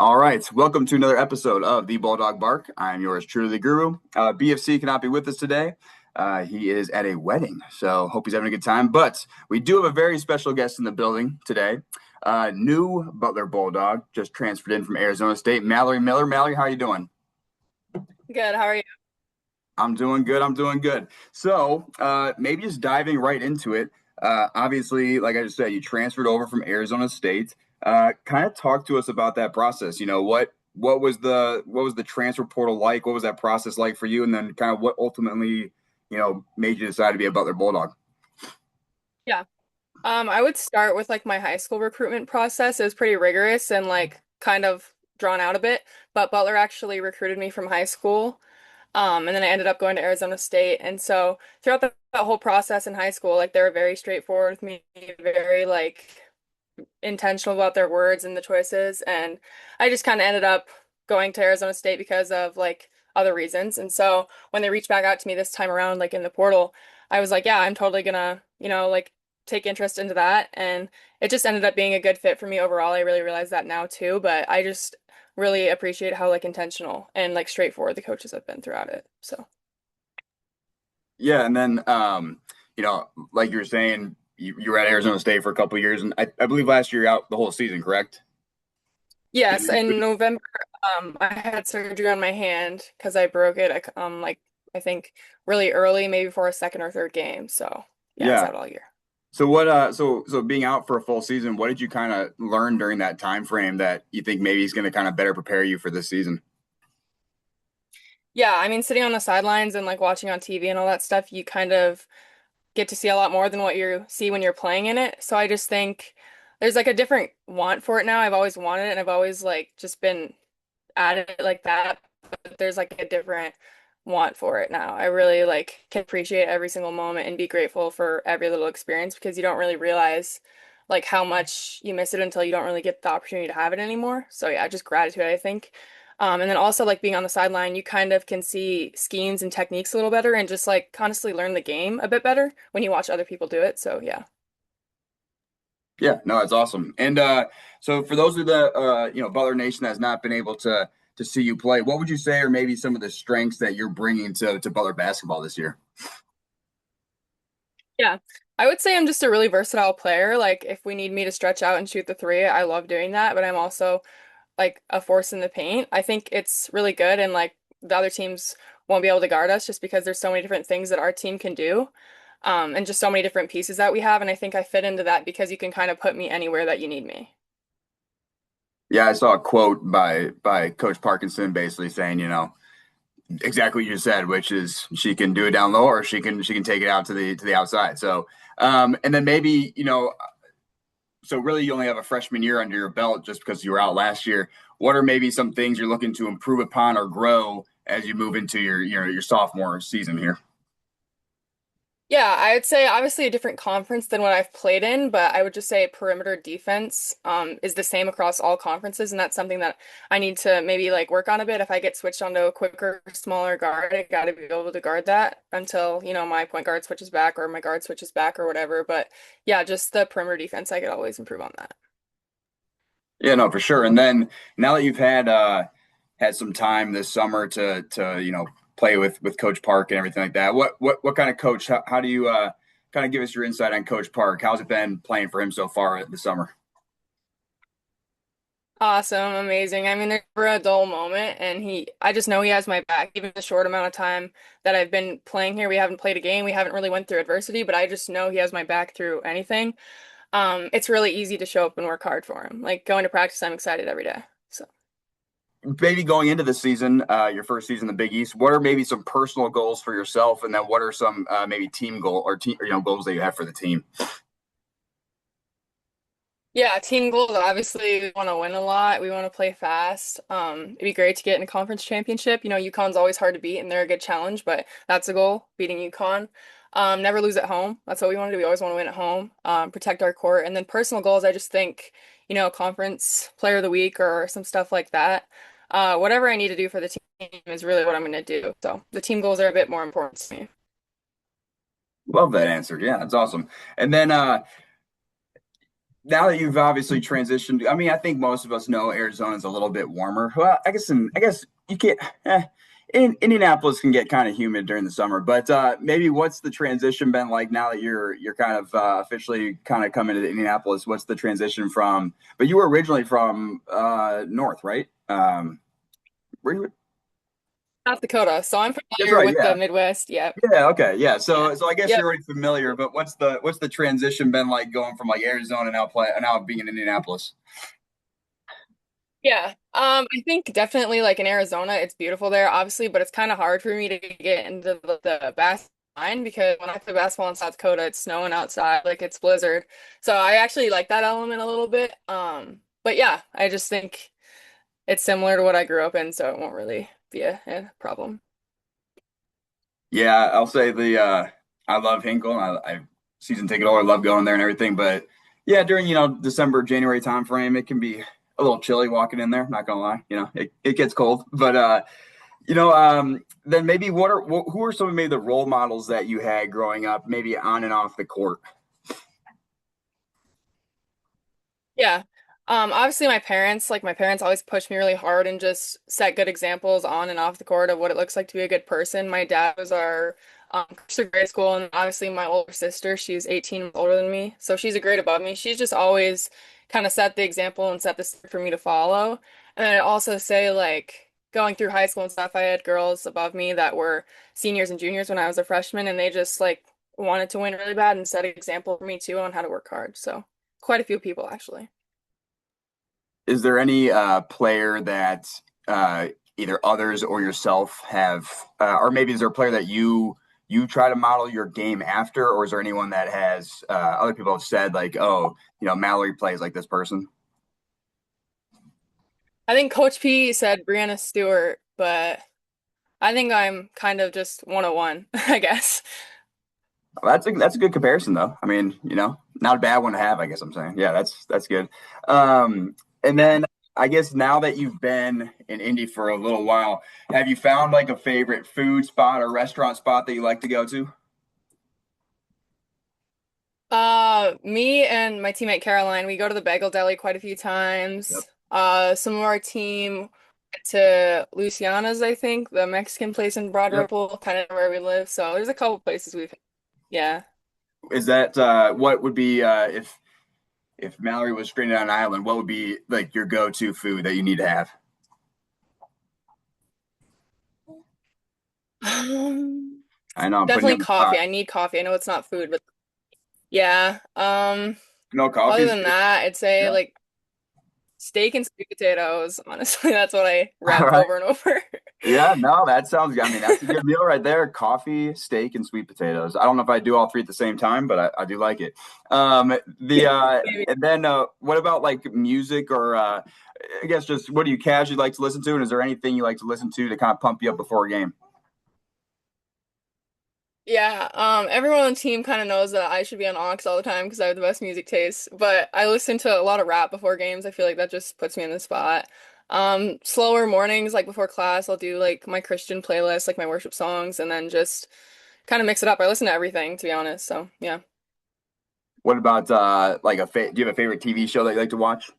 All right, welcome to another episode of the Bulldog Bark. I'm yours truly, the Guru. BFC cannot be with us today. He is at a wedding, so hope he's having a good time. But we do have a very special guest in the building today. New Butler Bulldog, just transferred in from Arizona State, Mallory Miller. Mallory, how are you doing? Good. How are you? I'm doing good. I'm doing good. So maybe just diving right into it. Obviously, like I just said, you transferred over from Arizona State. Kind of talk to us about that process. What was the transfer portal like? What was that process like for you? And then kind of what ultimately made you decide to be a Butler Bulldog? Yeah. I would start with like my high school recruitment process. It was pretty rigorous and like kind of drawn out a bit, but Butler actually recruited me from high school. And then I ended up going to Arizona State. And so throughout that whole process in high school, like they were very straightforward with me, very like intentional about their words and the choices. And I just kind of ended up going to Arizona State because of like other reasons. And so when they reached back out to me this time around, like in the portal, I was like, yeah, I'm totally gonna, like take interest into that. And it just ended up being a good fit for me overall. I really realize that now too, but I just really appreciate how like intentional and like straightforward the coaches have been throughout it. So Yeah, and then like you were saying, you were at Arizona State for a couple of years, and I believe last year you're out the whole season, correct? yes, in November, I had surgery on my hand because I broke it. Like I think really early, maybe for a second or third game. So yeah, I was Yeah. out all year. So what, being out for a full season, what did you kind of learn during that time frame that you think maybe is going to kind of better prepare you for this season? Yeah, I mean, sitting on the sidelines and like watching on TV and all that stuff, you kind of get to see a lot more than what you see when you're playing in it. So I just think there's like a different want for it now. I've always wanted it and I've always like just been at it like that, but there's like a different want for it now. I really like can appreciate every single moment and be grateful for every little experience because you don't really realize like how much you miss it until you don't really get the opportunity to have it anymore. So yeah, just gratitude, I think. And then also like being on the sideline, you kind of can see schemes and techniques a little better and just like honestly learn the game a bit better when you watch other people do it. So yeah. Yeah, no, that's awesome. And so for those of the Butler Nation that has not been able to see you play, what would you say are maybe some of the strengths that you're bringing to Butler basketball this year? Yeah. I would say I'm just a really versatile player. Like if we need me to stretch out and shoot the three, I love doing that, but I'm also like a force in the paint. I think it's really good and like the other teams won't be able to guard us just because there's so many different things that our team can do. And just so many different pieces that we have. And I think I fit into that because you can kind of put me anywhere that you need me. Yeah, I saw a quote by Coach Parkinson basically saying, exactly what you said, which is she can do it down low or she can take it out to the outside. So and then maybe, so really you only have a freshman year under your belt just because you were out last year. What are maybe some things you're looking to improve upon or grow as you move into your sophomore season here? Yeah, I would say obviously a different conference than what I've played in, but I would just say perimeter defense is the same across all conferences, and that's something that I need to maybe like work on a bit. If I get switched onto a quicker, smaller guard, I got to be able to guard that until, my point guard switches back or my guard switches back or whatever. But yeah, just the perimeter defense, I could always improve on that. Yeah, no, for sure. And then now that you've had some time this summer to play with Coach Park and everything like that, what kind of coach? How do you kind of give us your insight on Coach Park? How's it been playing for him so far this summer? Awesome, amazing. I mean, there's never a dull moment, and I just know he has my back. Even the short amount of time that I've been playing here, we haven't played a game, we haven't really went through adversity, but I just know he has my back through anything. It's really easy to show up and work hard for him. Like going to practice, I'm excited every day. So. Maybe going into the season, your first season in the Big East, what are maybe some personal goals for yourself, and then what are some maybe team goal or team goals that you have for the team? Yeah, team goals, obviously we want to win a lot. We want to play fast. It'd be great to get in a conference championship. UConn's always hard to beat and they're a good challenge, but that's a goal, beating UConn. Never lose at home. That's what we want to do. We always want to win at home, protect our court. And then personal goals, I just think, conference player of the week or some stuff like that. Whatever I need to do for the team is really what I'm going to do. So the team goals are a bit more important to me. Love that answer. Yeah, that's awesome. And then now that you've obviously transitioned, I mean, I think most of us know Arizona's a little bit warmer. Well, I guess you can't. Indianapolis can get kind of humid during the summer, but maybe what's the transition been like now that you're kind of officially kind of coming to Indianapolis? What's the transition from? But you were originally from north, right? Were you? South Dakota, so I'm That's familiar right. with the Yeah. Midwest. Yep. Yeah. Okay. Yeah. Yeah. So I guess Yep. you're already familiar. But what's the transition been like going from like Arizona now being in Indianapolis? Yeah. I think definitely like in Arizona, it's beautiful there, obviously, but it's kind of hard for me to get into the basketball line because when I play basketball in South Dakota, it's snowing outside, like it's blizzard. So I actually like that element a little bit. But yeah, I just think it's similar to what I grew up in, so it won't really be a problem. Yeah, I'll say I love Hinkle. I season ticket holder, love going there and everything. But yeah, during December, January time frame, it can be a little chilly walking in there. Not gonna lie, it gets cold. But then maybe who are some of maybe the role models that you had growing up, maybe on and off the court? Yeah. Obviously my parents always pushed me really hard and just set good examples on and off the court of what it looks like to be a good person. My dad was our coach through grade school, and obviously my older sister, she's 18 months older than me, so she's a grade above me. She's just always kind of set the example and set the standard for me to follow. And then I also say like going through high school and stuff, I had girls above me that were seniors and juniors when I was a freshman, and they just like wanted to win really bad and set an example for me too on how to work hard. So quite a few people actually. Is there any player that uh, either others or yourself have, or maybe is there a player that you try to model your game after, or is there anyone that has other people have said like, oh, Mallory plays like this person? I think Coach P said Brianna Stewart, but I think I'm kind of just 101, I guess. Well, that's a good comparison though. I mean, not a bad one to have, I guess I'm saying. Yeah, that's good. And Yeah. then I guess now that you've been in Indy for a little while, have you found like a favorite food spot or restaurant spot that you like to go to? Me and my teammate Caroline, we go to the Bagel Deli quite a few Yep. times. Some of our team went to Luciana's, I think, the Mexican place in Broad Yep. Ripple, kind of where we live. So there's a couple places yeah. Is that what would be if Mallory was stranded on an island, what would be like your go-to food that you need to have? Um, I know I'm putting you Definitely on the spot. coffee. I need coffee. I know it's not food, but yeah. No coffee Other is than good. that, I'd say Yeah. like steak and sweet potatoes. Honestly, that's what I All rep right. over and over. Yeah, no, that sounds good. I mean, that's a good meal right there. Coffee, steak, and sweet potatoes. I don't know if I do all three at the same time, but I do like it. Maybe. And then what about like music or I guess just what do you casually like to listen to? And is there anything you like to listen to kind of pump you up before a game? Yeah, everyone on the team kind of knows that I should be on aux all the time because I have the best music taste. But I listen to a lot of rap before games. I feel like that just puts me in the spot. Slower mornings, like before class, I'll do like my Christian playlist, like my worship songs, and then just kind of mix it up. I listen to everything, to be honest. So yeah. What about like do you have a favorite TV show that you like to watch?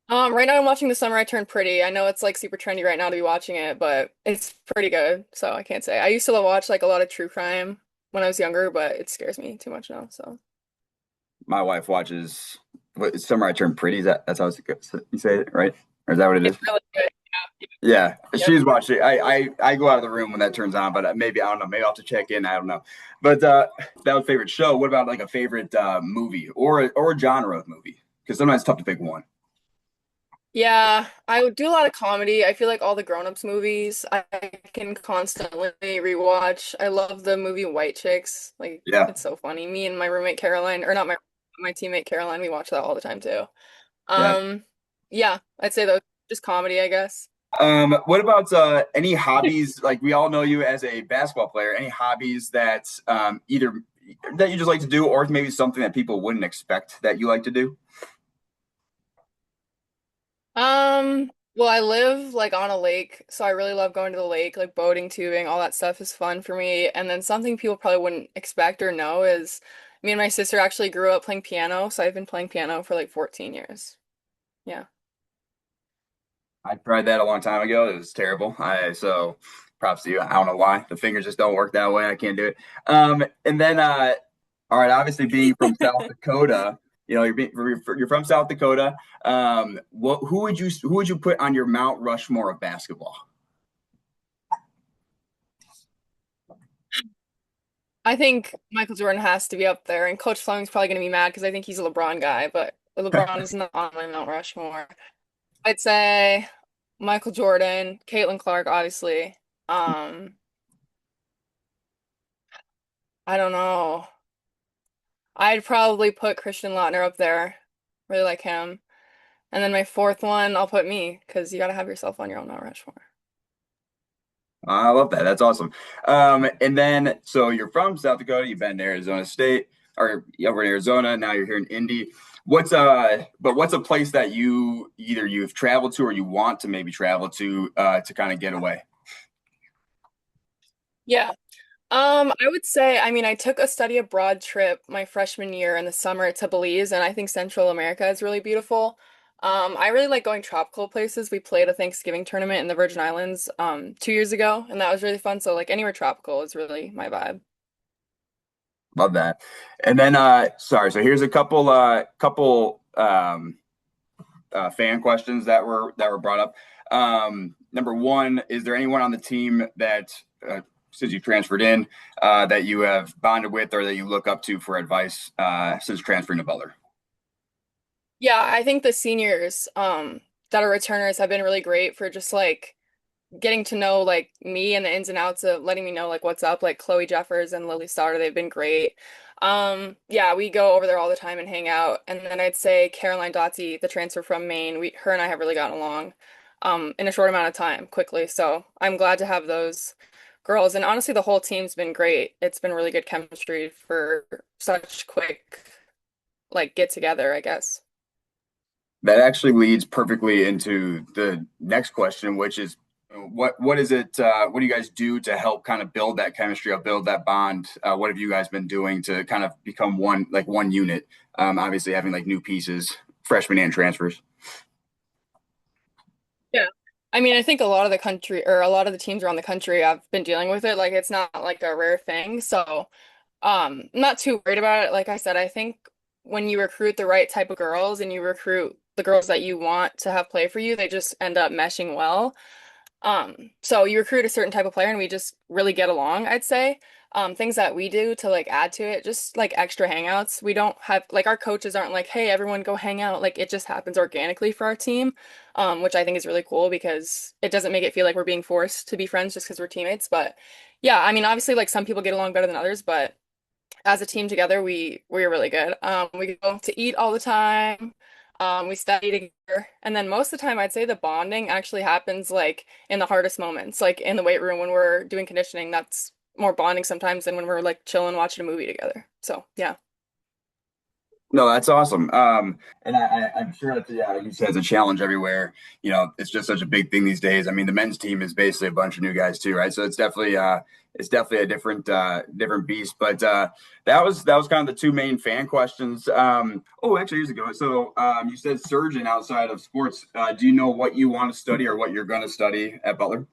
Right now I'm watching The Summer I Turned Pretty. I know it's like super trendy right now to be watching it, but it's pretty good, so I can't say. I used to watch like a lot of true crime when I was younger, but it scares me too much now, so. My wife watches Summer I Turned Pretty. That's how you say it, right? Or is that what it is? It's really good. Yeah, Yep. she's watching. I go out of the room when that turns on, but maybe I don't know. Maybe I'll have to check in. I don't know. But that was favorite show. What about like a favorite movie or a genre of movie? Because sometimes it's tough to pick one. Yeah, I would do a lot of comedy. I feel like all the grown-ups movies I can constantly rewatch. I love the movie White Chicks. Like Yeah, it's so funny. Me and my roommate Caroline, or not my teammate Caroline, we watch that all the time too. yeah. Um, yeah, I'd say those just comedy, I guess. What about any hobbies? Like we all know you as a basketball player. Any hobbies that either that you just like to do, or maybe something that people wouldn't expect that you like to do? Well, I live like on a lake, so I really love going to the lake, like boating, tubing, all that stuff is fun for me. And then something people probably wouldn't expect or know is Me and my sister actually grew up playing piano, so I've been playing piano for like 14 years. Yeah. I tried that a long time ago. It was terrible. So props to you. I don't know why. The fingers just don't work that way. I can't do it. And then all right, obviously being from South Dakota, you're from South Dakota. Who would you put on your Mount Rushmore of basketball? I think Michael Jordan has to be up there, and Coach Fleming's probably going to be mad because I think he's a LeBron guy, but LeBron is not on my Mount Rushmore. I'd say Michael Jordan, Caitlin Clark, obviously. Um, I don't know. I'd probably put Christian Lautner up there. Really like him. And then my fourth one, I'll put me because you got to have yourself on your own Mount Rushmore. I love that. That's awesome. And then, so you're from South Dakota. You've been to Arizona State, or over in Arizona. Now you're here in Indy. What's a place that you've traveled to or you want to maybe travel to kind of get away? Yeah. I would say, I mean, I took a study abroad trip my freshman year in the summer to Belize, and I think Central America is really beautiful. I really like going tropical places. We played a Thanksgiving tournament in the Virgin Islands 2 years ago, and that was really fun. So like anywhere tropical is really my vibe. Love that. And then, sorry. So here's a couple fan questions that were brought up. Number one, is there anyone on the team that since you transferred in that you have bonded with or that you look up to for advice since transferring to Butler? Yeah, I think the seniors that are returners have been really great for just like getting to know like me and the ins and outs of letting me know like what's up, like Chloe Jeffers and Lily Sauter, they've been great. Yeah, we go over there all the time and hang out. And then I'd say Caroline Dotzy, the transfer from Maine, her and I have really gotten along in a short amount of time, quickly. So I'm glad to have those girls. And honestly, the whole team's been great. It's been really good chemistry for such quick like get together, I guess. That actually leads perfectly into the next question, which is what is it? What do you guys do to help kind of build that chemistry up, build that bond? What have you guys been doing to kind of become one unit? Obviously, having like new pieces, freshmen and transfers. Yeah. I mean, I think a lot of the country or a lot of the teams around the country have been dealing with it. Like it's not like a rare thing. So, I'm not too worried about it. Like I said, I think when you recruit the right type of girls and you recruit the girls that you want to have play for you, they just end up meshing well. So you recruit a certain type of player and we just really get along, I'd say. Things that we do to like add to it, just like extra hangouts. We don't have like our coaches aren't like, hey, everyone go hang out. Like it just happens organically for our team, which I think is really cool because it doesn't make it feel like we're being forced to be friends just because we're teammates. But yeah, I mean, obviously, like some people get along better than others, but as a team together, we're really good. We go to eat all the time. We study together, and then most of the time, I'd say the bonding actually happens like in the hardest moments, like in the weight room when we're doing conditioning. That's more bonding sometimes than when we're like chilling watching a movie together. So yeah. No, that's awesome. And I'm sure that, yeah, like you said, it's a challenge everywhere. It's just such a big thing these days. I mean, the men's team is basically a bunch of new guys too, right? So it's definitely a different beast. But that was kind of the two main fan questions. Oh, actually, years ago. So you said surgeon outside of sports. Do you know what you want to study or what you're going to study at Butler?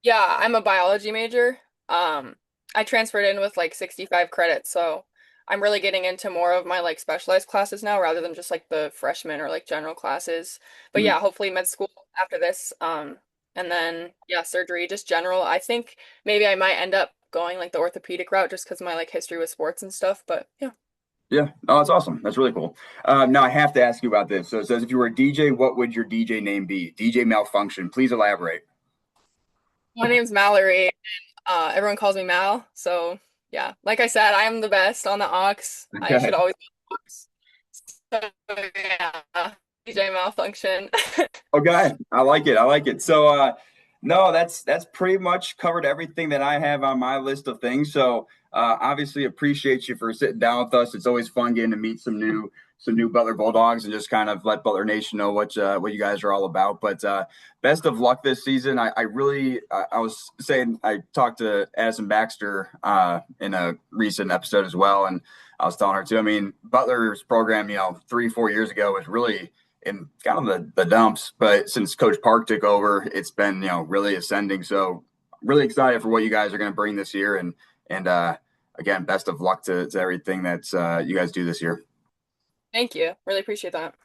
Yeah, I'm a biology major. Um, I transferred in with like 65 credits, so I'm really getting into more of my like specialized classes now rather than just like the freshman or like general classes. But Mhm. yeah, hopefully med school after this. And then yeah, surgery, just general. I think maybe I might end up going like the orthopedic route just because of my like history with sports and stuff. But yeah. Yeah. Oh, that's awesome. That's really cool. Now I have to ask you about this. So it says if you were a DJ, what would your DJ name be? DJ Malfunction. Please elaborate. My name's Mallory. Everyone calls me Mal. So yeah, like I said, I am the best on the aux. I should Okay. always be on the aux. So yeah, DJ malfunction. Okay, I like it. I like it. So, no, that's pretty much covered everything that I have on my list of things. So, obviously, appreciate you for sitting down with us. It's always fun getting to meet some some new Butler Bulldogs and just kind of let Butler Nation know what you guys are all about. But best of luck this season. I really I was saying I talked to Addison Baxter in a recent episode as well, and I was telling her too. I mean, Butler's program, 3-4 years ago was really in kind of the dumps, but since Coach Park took over, it's been really ascending. So really excited for what you guys are going to bring this year, and again, best of luck to everything that you guys do this year. Thank you. Really appreciate that.